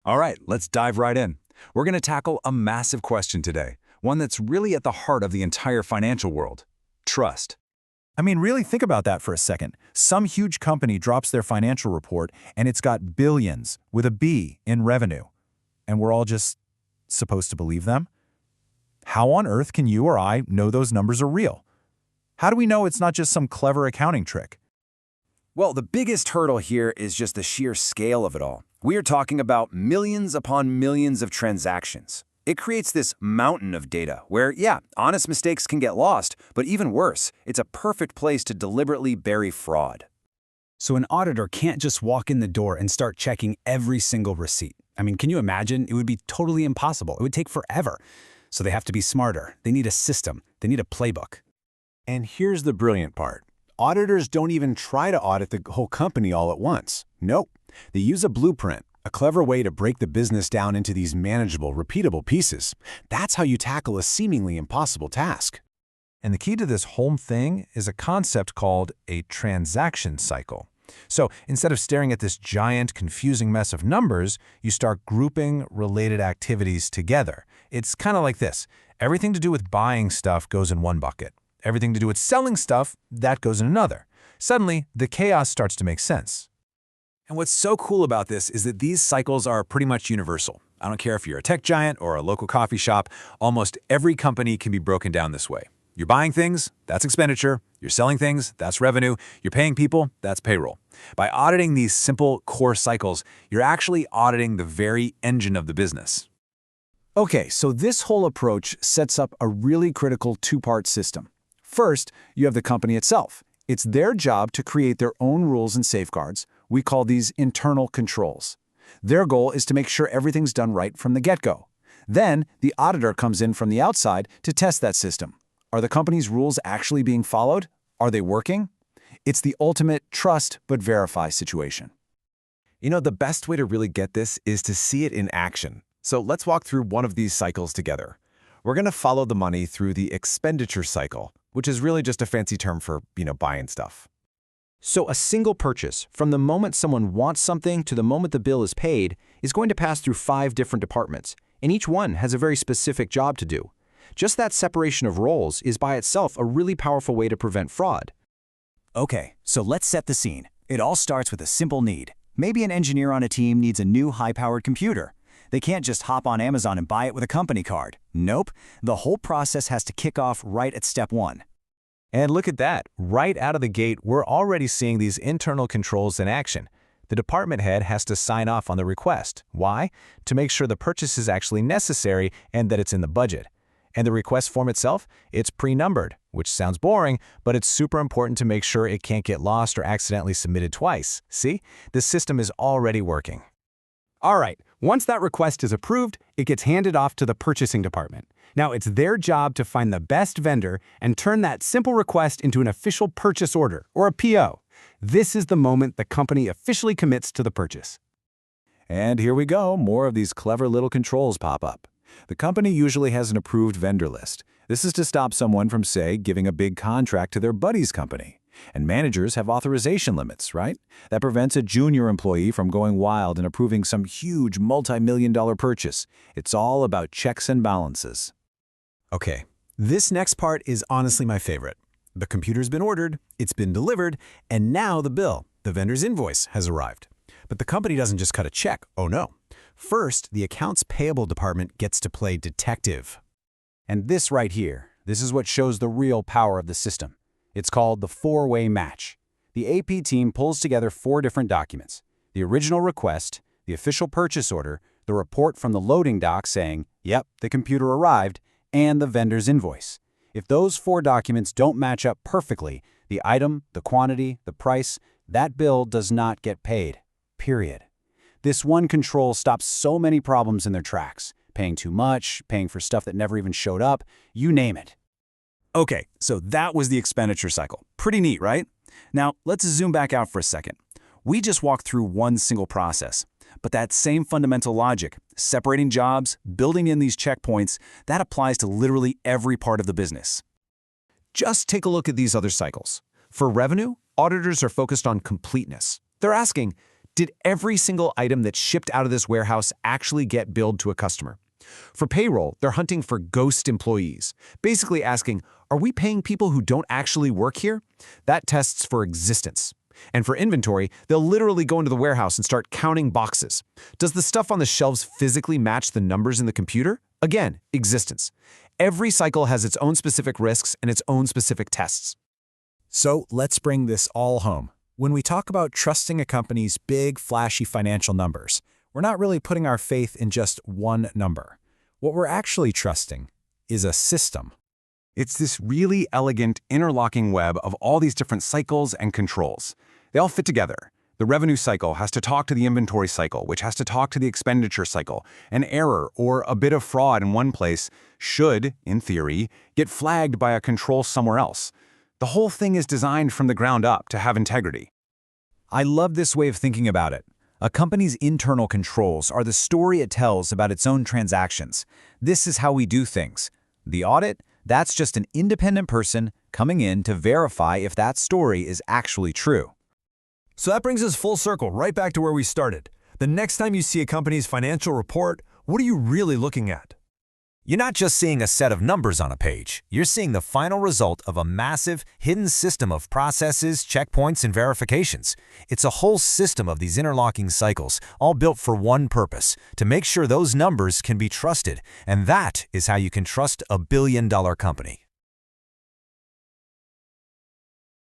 All right, let's dive right in. We're going to tackle a massive question today, one that's really at the heart of the entire financial world: trust. I mean, really think about that for a second. Some huge company drops their financial report and it's got billions, with a B, in revenue. And we're all just supposed to believe them? How on earth can you or I know those numbers are real? How do we know it's not just some clever accounting trick? Well, the biggest hurdle here is just the sheer scale of it all. We are talking about millions upon millions of transactions. It creates this mountain of data where, yeah, honest mistakes can get lost, but even worse, it's a perfect place to deliberately bury fraud. So an auditor can't just walk in the door and start checking every single receipt. I mean, can you imagine? It would be totally impossible. It would take forever. So they have to be smarter. They need a system. They need a playbook. And here's the brilliant part. Auditors don't even try to audit the whole company all at once. Nope. They use a blueprint, a clever way to break the business down into these manageable, repeatable pieces. That's how you tackle a seemingly impossible task. And the key to this whole thing is a concept called a transaction cycle. So instead of staring at this giant, confusing mess of numbers, you start grouping related activities together. It's kind of like this. Everything to do with buying stuff goes in one bucket. Everything to do with selling stuff, that goes in another. Suddenly, the chaos starts to make sense. And what's so cool about this is that these cycles are pretty much universal. I don't care if you're a tech giant or a local coffee shop, almost every company can be broken down this way. You're buying things, that's expenditure. You're selling things, that's revenue. You're paying people, that's payroll. By auditing these simple core cycles, you're actually auditing the very engine of the business. Okay, so this whole approach sets up a really critical two-part system. First, you have the company itself. It's their job to create their own rules and safeguards. We call these internal controls. Their goal is to make sure everything's done right from the get-go. Then, the auditor comes in from the outside to test that system. Are the company's rules actually being followed? Are they working? It's the ultimate trust but verify situation. You know, the best way to really get this is to see it in action. So let's walk through one of these cycles together. We're going to follow the money through the expenditure cycle, which is really just a fancy term for, buying stuff. So a single purchase, from the moment someone wants something to the moment the bill is paid, is going to pass through 5 different departments, and each one has a very specific job to do. Just that separation of roles is by itself a really powerful way to prevent fraud. Okay, so let's set the scene. It all starts with a simple need. Maybe an engineer on a team needs a new high-powered computer. They can't just hop on Amazon and buy it with a company card. Nope, the whole process has to kick off right at step 1. And look at that. Right out of the gate, we're already seeing these internal controls in action. The department head has to sign off on the request. Why? To make sure the purchase is actually necessary and that it's in the budget. And the request form itself, it's pre-numbered, which sounds boring, but it's super important to make sure it can't get lost or accidentally submitted twice. See? The system is already working. All right, once that request is approved, it gets handed off to the purchasing department. Now it's their job to find the best vendor and turn that simple request into an official purchase order, or a PO. This is the moment the company officially commits to the purchase. And here we go, more of these clever little controls pop up. The company usually has an approved vendor list. This is to stop someone from, say, giving a big contract to their buddy's company. And managers have authorization limits, right? That prevents a junior employee from going wild and approving some huge multi-million-dollar purchase. It's all about checks and balances. Okay, this next part is honestly my favorite. The computer's been ordered, it's been delivered, and now the bill, the vendor's invoice, has arrived. But the company doesn't just cut a check, oh no. First, the accounts payable department gets to play detective. And this right here, this is what shows the real power of the system. It's called the 4-way match. The AP team pulls together 4 different documents: the original request, the official purchase order, the report from the loading dock saying, yep, the computer arrived, and the vendor's invoice. If those 4 documents don't match up perfectly, the item, the quantity, the price, that bill does not get paid. Period. This one control stops so many problems in their tracks. Paying too much, paying for stuff that never even showed up, you name it. Okay, so that was the expenditure cycle. Pretty neat, right? Now, let's zoom back out for a second. We just walked through one single process. But that same fundamental logic, separating jobs, building in these checkpoints, that applies to literally every part of the business. Just take a look at these other cycles. For revenue, auditors are focused on completeness. They're asking, Did every single item that shipped out of this warehouse actually get billed to a customer? For payroll, they're hunting for ghost employees, basically asking, are we paying people who don't actually work here? That tests for existence. And for inventory, they'll literally go into the warehouse and start counting boxes. Does the stuff on the shelves physically match the numbers in the computer? Again, existence. Every cycle has its own specific risks and its own specific tests. So let's bring this all home. When we talk about trusting a company's big, flashy financial numbers, we're not really putting our faith in just one number. What we're actually trusting is a system. It's this really elegant, interlocking web of all these different cycles and controls. They all fit together. The revenue cycle has to talk to the inventory cycle, which has to talk to the expenditure cycle. An error or a bit of fraud in one place should, in theory, get flagged by a control somewhere else. The whole thing is designed from the ground up to have integrity. I love this way of thinking about it. A company's internal controls are the story it tells about its own transactions. This is how we do things. The audit, that's just an independent person coming in to verify if that story is actually true. So that brings us full circle, right back to where we started. The next time you see a company's financial report, what are you really looking at? You're not just seeing a set of numbers on a page. You're seeing the final result of a massive, hidden system of processes, checkpoints, and verifications. It's a whole system of these interlocking cycles, all built for one purpose, to make sure those numbers can be trusted. And that is how you can trust a billion-dollar company.